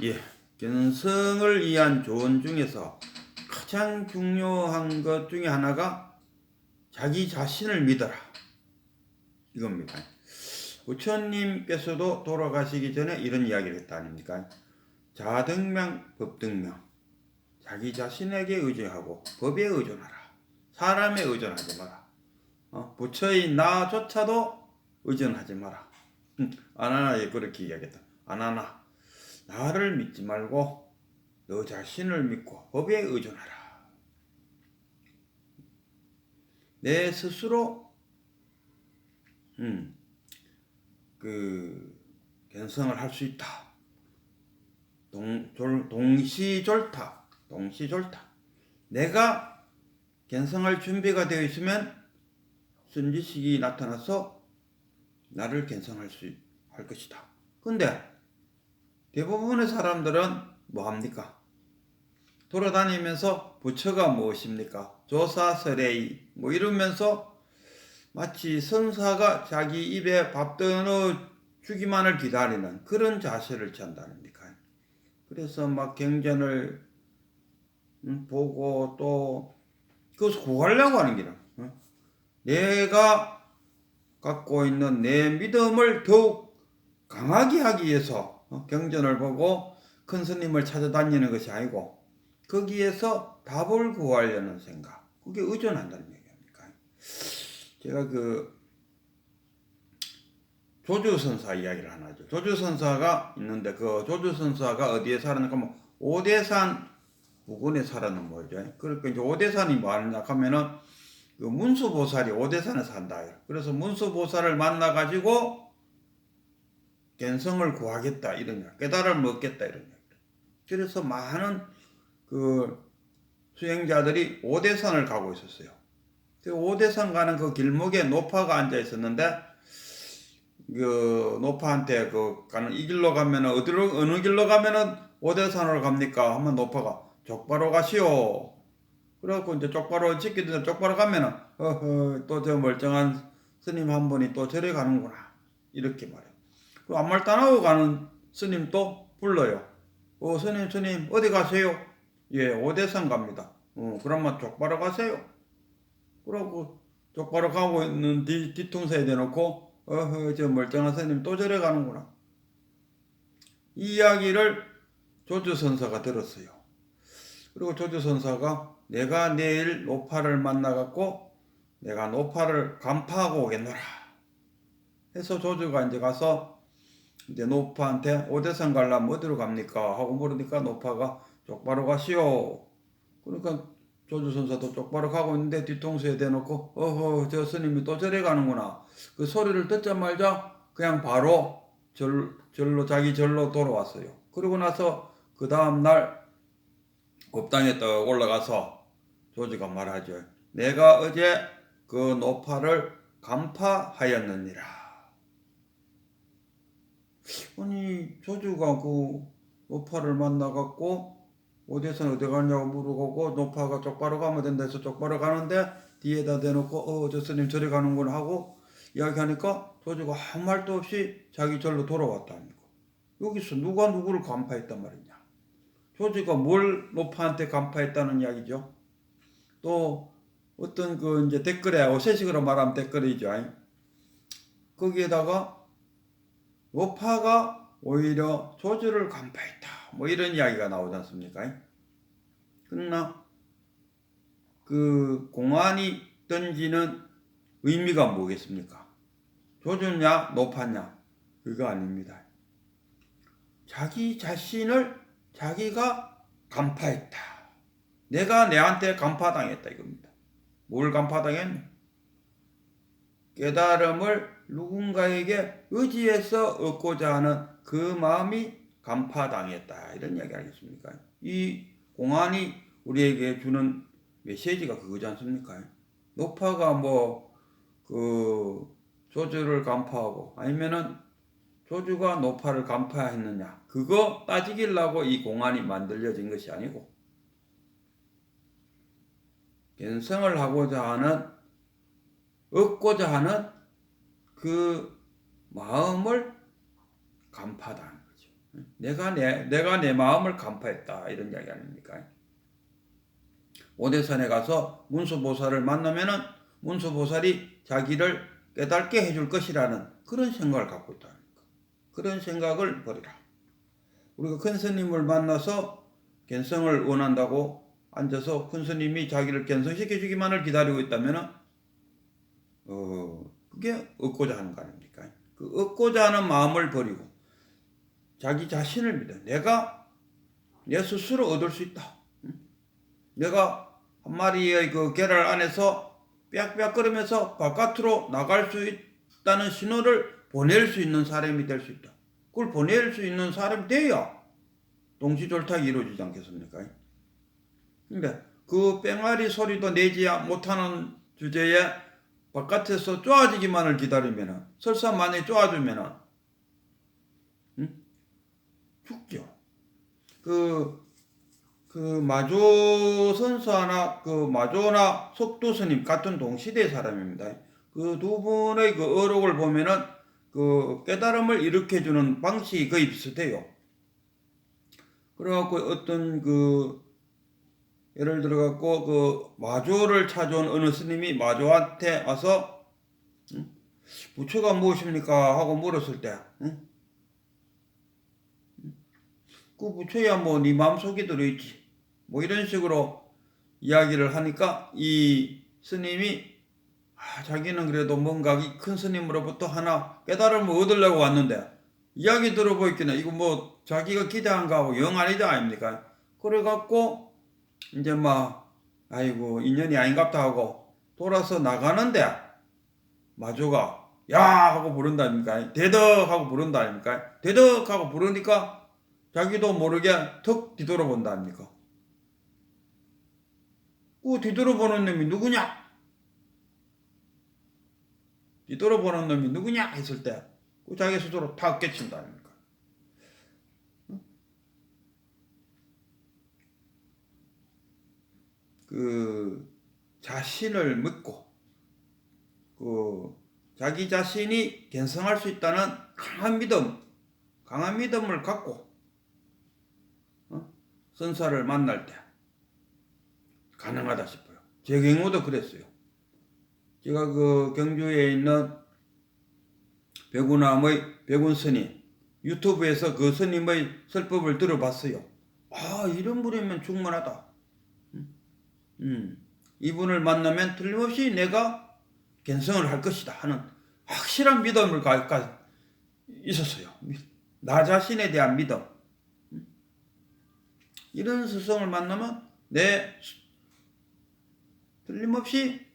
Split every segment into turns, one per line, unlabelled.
예, 견성을 위한 조언 중에서 가장 중요한 것 중에 하나가 자기 자신을 믿어라 이겁니다. 부처님께서도 돌아가시기 전에 이런 이야기를 했다 아닙니까? 자등명 법등명, 자기 자신에게 의지하고 법에 의존하라. 사람에 의존하지 마라. 부처인 나조차도 의존하지 마라. 아나나에 그렇게 이야기했다. 아나나, 나를 믿지 말고 너 자신을 믿고 법에 의존하라. 내 스스로 견성을 할 수 있다. 동시졸타. 내가 견성할 준비가 되어 있으면 순지식이 나타나서 나를 견성할 할 것이다. 근데 대부분의 사람들은 뭐 합니까? 돌아다니면서 부처가 무엇입니까? 조사설레이 뭐 이러면서 마치 선사가 자기 입에 밥 떠넣어 주기만을 기다리는 그런 자세를 취한다니까. 그래서 막 경전을 보고 또 그것을 구하려고 하는 기라. 내가 갖고 있는 내 믿음을 더욱 강하게 하기 위해서 경전을 보고 큰 스님을 찾아다니는 것이 아니고 거기에서 답을 구하려는 생각, 그게 의존한다는 얘기입니까? 제가 조주선사 이야기를 하나 하죠. 조주선사가 있는데 그 조주선사가 어디에 살았는가 하면 오대산 부근에 살았는 거죠. 그러니까 이제 오대산이 뭐 하느냐 하면은 그 문수보살이 오대산에 산다. 그래서 문수보살을 만나가지고 견성을 구하겠다 이런 이야기, 깨달음을 얻겠다 이런 이야기. 그래서 많은 그 수행자들이 오대산을 가고 있었어요. 그 오대산 가는 그 길목에 노파가 앉아 있었는데 그 노파한테 가는 이 길로 가면은 어느 길로 가면은 오대산으로 갑니까? 하면 노파가 족바로 가시오. 그래갖고 이제 족바로 지키던 족바로 가면은 또 저 멀쩡한 스님 한 분이 또 저리 가는구나 이렇게 말해. 그 앞말단하고 가는 스님도 불러요. 스님 어디 가세요? 예, 오대산 갑니다. 그러면 족바로 가세요. 그러고 족바로 가고 있는 뒤통수에 대놓고 저 멀쩡한 스님 또 저래 가는구나. 이 이야기를 조주선사가 들었어요. 그리고 조주선사가 내가 내일 노파를 만나갖고 내가 노파를 간파하고 오겠노라 해서 조주가 이제 가서 이제 노파한테 오대산 가려면 어디로 갑니까? 하고 물으니까 노파가 족바로 가시오. 그러니까 조주선사도 족바로 가고 있는데 뒤통수에 대놓고 저 스님이 또 저래 가는구나. 그 소리를 듣자마자 그냥 바로 자기 절로 돌아왔어요. 그러고 나서 그 다음날 법당에 딱 올라가서 조주가 말하죠. 내가 어제 그 노파를 간파하였느니라. 아니 조주가 그 노파를 만나갖고 오대산 어디 가냐고 물어보고 노파가 족바로 가면 된다 해서 족바로 가는데 뒤에다 대놓고 저 스님 저리 가는구나 하고 이야기하니까 조주가 아무 말도 없이 자기 절로 돌아왔다니까. 여기서 누가 누구를 간파했단 말이냐. 조주가 뭘 노파한테 간파했다는 이야기죠. 또 어떤 이제 댓글에 어세식으로 말하면 댓글이죠. 거기에다가 노파가 오히려 조주를 간파했다. 뭐 이런 이야기가 나오지 않습니까? 그러나 그 공안이 던지는 의미가 뭐겠습니까? 조주냐 노파냐? 그거 아닙니다. 자기 자신을 자기가 간파했다. 내가 내한테 간파당했다 이겁니다. 뭘 간파당했냐? 깨달음을 누군가에게 의지해서 얻고자 하는 그 마음이 간파당했다. 이런 이야기 아니겠습니까? 이 공안이 우리에게 주는 메시지가 그거지 않습니까? 노파가 조주를 간파하고 아니면은 조주가 노파를 간파했느냐. 그거 따지기려고 이 공안이 만들어진 것이 아니고 견성을 하고자 하는 얻고자 하는 그 마음을 간파하는 거죠. 내가 내 마음을 간파했다 이런 이야기 아닙니까? 오대산에 가서 문수보살을 만나면은 문수보살이 자기를 깨닫게 해줄 것이라는 그런 생각을 갖고 있다. 그런 생각을 버리라. 우리가 큰 스님을 만나서 견성을 원한다고 앉아서 큰 스님이 자기를 견성시켜주기만을 기다리고 있다면은 그게 얻고자 하는 거 아닙니까? 그 얻고자 하는 마음을 버리고 자기 자신을 믿어. 내가 내 스스로 얻을 수 있다. 내가 한 마리의 그 계랄 안에서 빽빽거리면서 바깥으로 나갈 수 있다는 신호를 보낼 수 있는 사람이 될 수 있다. 그걸 보낼 수 있는 사람이 돼야 동시졸탁이 이루어지지 않겠습니까? 근데 그 뺑아리 소리도 내지 못하는 주제에 바깥에서 쪼아지기만을 기다리면은 설사 만약에 쪼아주면은 죽죠. 그 마조 선사나 그 마조나 속도 스님 같은 동시대 사람입니다. 그 두 분의 그 어록을 보면은 그 깨달음을 일으켜주는 방식이 거의 비슷해요. 그래갖고 어떤 그 예를 들어갖고 그 마조를 찾아온 어느 스님이 마조한테 와서 부처가 무엇입니까 하고 물었을 때, 그 부처야 뭐 네 마음속에 들어있지. 뭐 이런 식으로 이야기를 하니까 이 스님이 자기는 그래도 뭔가 큰 스님으로부터 하나 깨달음을 얻으려고 왔는데 이야기 들어보니까 이거 뭐 자기가 기대한 거하고 영 아니지 아닙니까? 그래갖고 이제 막 아이고 인연이 아닌갑다 하고 돌아서 나가는데 마조가 야 하고 부른다 아닙니까? 대덕 하고 부른다 아닙니까? 대덕 하고 부르니까 자기도 모르게 턱 뒤돌아본다 아닙니까? 그 뒤돌아보는 놈이 누구냐? 뒤돌아보는 놈이 누구냐 했을 때 그 자기 스스로 탁 깨친다 아닙니까? 그 자신을 믿고 그 자기 자신이 견성할 수 있다는 강한 믿음을 갖고 선사를 만날 때 가능하다 싶어요. 제 경우도 그랬어요. 제가 그 경주에 있는 백운암의 백운 스님 유튜브에서 그 스님의 설법을 들어봤어요. 이런 분이면 충분하다. 이분을 만나면 틀림없이 내가 견성을 할 것이다 하는 확실한 믿음을 있었어요. 나 자신에 대한 믿음. 이런 스승을 만나면 틀림없이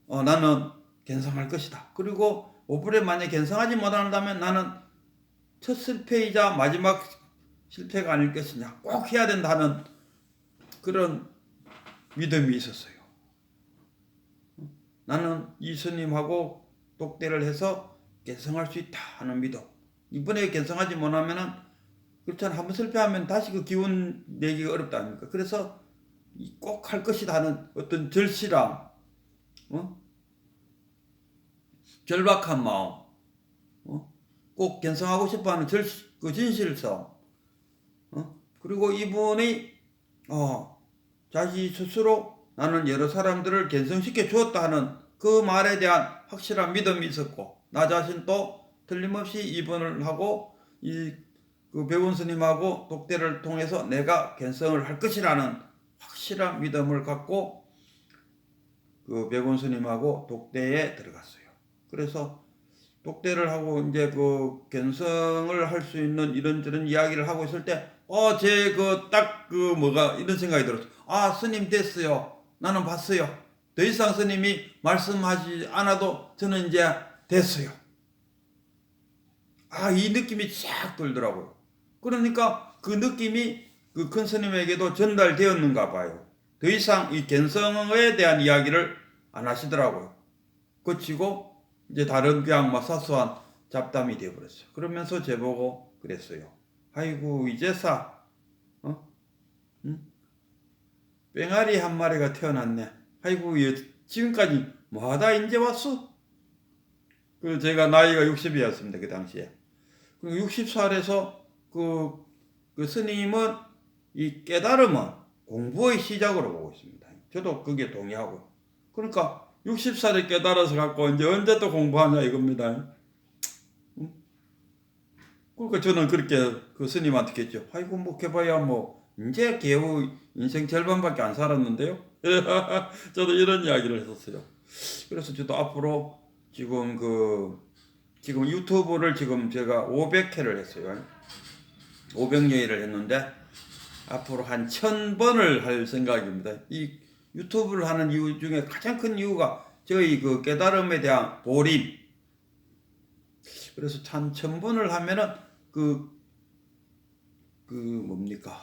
나는 견성할 것이다. 그리고 5불에 만약 견성하지 못한다면 나는 첫 실패이자 마지막 실패가 아닐 것이냐. 꼭 해야 된다는 그런 믿음이 있었어요. 나는 이 스님하고 독대를 해서 견성할 수 있다 하는 믿음. 이번에 견성하지 못하면은 그렇잖아. 한번 실패하면 다시 그 기운 내기가 어렵다 아닙니까? 그래서 꼭 할 것이다 하는 어떤 절실함, 절박한 마음, 꼭 견성하고 싶어하는 그 진실성, 그리고 이분이 자기 스스로 나는 여러 사람들을 견성시켜 주었다 하는 그 말에 대한 확실한 믿음이 있었고 나 자신도 틀림없이 이분을 하고 그 백운 스님하고 독대를 통해서 내가 견성을 할 것이라는 확실한 믿음을 갖고 그 백운 스님하고 독대에 들어갔어요. 그래서 독대를 하고 이제 그 견성을 할 수 있는 이런저런 이야기를 하고 있을 때 제 뭐가 이런 생각이 들었어요. 스님 됐어요. 나는 봤어요. 더 이상 스님이 말씀하지 않아도 저는 이제 됐어요. 이 느낌이 쫙 들더라고요. 그러니까 그 느낌이 그 큰 스님에게도 전달되었는가 봐요. 더 이상 이 견성에 대한 이야기를 안 하시더라고요. 그치고 이제 다른 그냥 막 사소한 잡담이 되어버렸어요. 그러면서 제보고 그랬어요. 아이고 이제사 뺑아리 한 마리가 태어났네. 아이고 지금까지 뭐하다 이제 왔어? 제가 나이가 60이었습니다. 그 당시에. 60살에서 그 그 스님은 이 깨달음은 공부의 시작으로 보고 있습니다. 저도 그게 동의하고. 그러니까 60살에 깨달아서 갖고 이제 언제 또 공부하냐 이겁니다. 그러니까 저는 그렇게 그 스님한테 했죠. 아이고 뭐 해봐야 뭐 이제 겨우 인생 절반밖에 안 살았는데요. 저도 이런 이야기를 했었어요. 그래서 저도 앞으로 지금 유튜브를 지금 제가 500회를 했어요. 500여일을 했는데 앞으로 한 1000번을 할 생각입니다. 이 유튜브를 하는 이유 중에 가장 큰 이유가 저희 그 깨달음에 대한 몰입. 그래서 한 1000번을 하면은 뭡니까?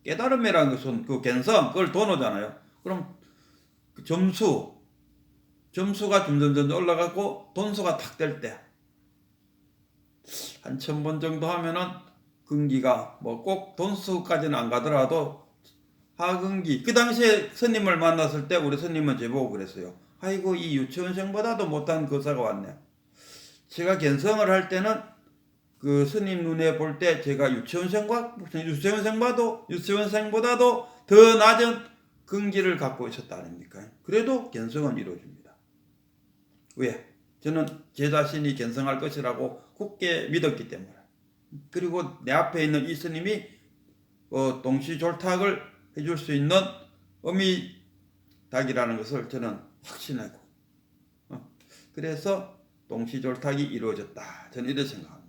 깨달음이라는 것은 그 갬성, 그걸 돈오잖아요. 그럼 그 점수가 점점 올라가고 돈수가 탁 될 때, 한 1000번 정도 하면은 근기가 뭐 꼭 돈수까지는 안 가더라도 하근기. 그 당시에 스님을 만났을 때 우리 스님은 제보고 그랬어요. 아이고 이 유치원생보다도 못한 거사가 왔네. 제가 견성을 할 때는 그 스님 눈에 볼 때 제가 유치원생보다도 더 낮은 근기를 갖고 있었다 아닙니까? 그래도 견성은 이루어집니다. 왜? 저는 제 자신이 견성할 것이라고 굳게 믿었기 때문에. 그리고 내 앞에 있는 이 스님이 동시졸탁을 해줄 수 있는 어미닭이라는 것을 저는 확신하고, 그래서 동시졸탁이 이루어졌다. 저는 이렇게 생각합니다.